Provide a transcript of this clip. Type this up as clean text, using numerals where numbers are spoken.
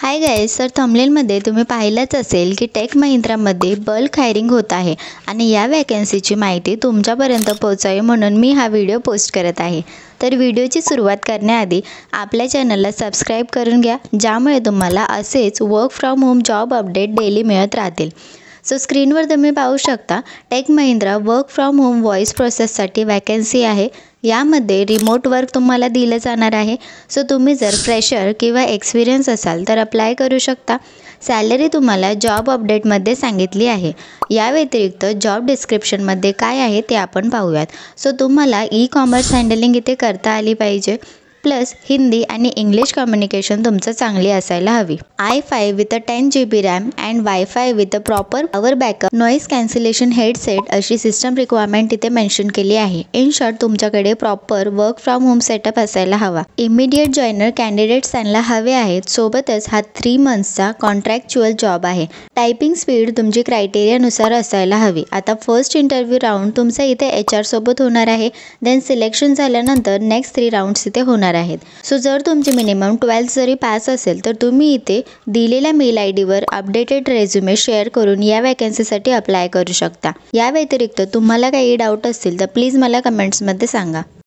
Hi guys, तर थंबनेलमध्ये तुम्ही पाहिलंच असेल की टेक महिंद्रामध्ये बल्क हायरिंग होत आहे आणि या वॅकन्सीची माहिती तुमच्यापर्यंत पोहोचावी म्हणून मी हा व्हिडिओ पोस्ट करत आहे। तर व्हिडिओची सुरुवात करण्याआधी आपल्या चॅनलला सबस्क्राईब करून घ्या, ज्यामुळे तुम्हाला असेच work from home job update daily मिळत राहतील। सो स्क्रीनवर तुम्ही पाहू शकता tech Mahindra work from home voice प्रोसेससाठी वॅकन्सी आहे। यामध्ये रिमोट वर्क तुम्हाला दिलं जाणार आहे। सो तुम्ही जर फ्रेशर किंवा एक्सपिरियन्स असाल तर अप्लाय करू शकता। सॅलरी तुम्हाला जॉब अपडेटमध्ये सांगितली आहे। या व्यतिरिक्त जॉब डिस्क्रिप्शनमध्ये काय आहे ते आपण पाहूयात। सो तुम्हाला ई कॉमर्स हँडलिंग इथे करता आली पाहिजे, प्लस हिंदी आणि इंग्लिश कम्युनिकेशन तुमचं चांगली असायला हवी। i5 with 10 GB RAM and wifi with proper power backup, noise cancellation headset अशी सिस्टम रिक्वायरमेंट इथे मेन्शन केली आहे। इन शॉर्ट तुमच्याकडे proper work from home setup असायला हवा। इमिडिएट जॉईनर कॅन्डिडेट्स त्यांना हवे आहेत। सोबतच हा 3 मंथ्सचा कॉन्ट्रॅक्च्युअल जॉब आहे। टायपिंग स्पीड तुमची क्रायटेरियानुसार असायला हवी। आता फर्स्ट इंटरव्ह्यू राऊंड तुमचा इथे HR सोबत होणार आहे। देन सिलेक्शन झाल्यानंतर नेक्स्ट 3 राऊंड्स इथे होणार आहेत। सो जर तुमचे मिनिमम 12th जरी पास असेल तर तुम्ही इथे दिलेल्या मेल ID वर अपडेटेड रेझ्युमे शेअर करून या वॅकन्सीसाठी अप्लाय करू शकता। या व्यतिरिक्त तुम्हाला काही डाऊट असतील तर प्लीज मला कमेंट्समध्ये सांगा।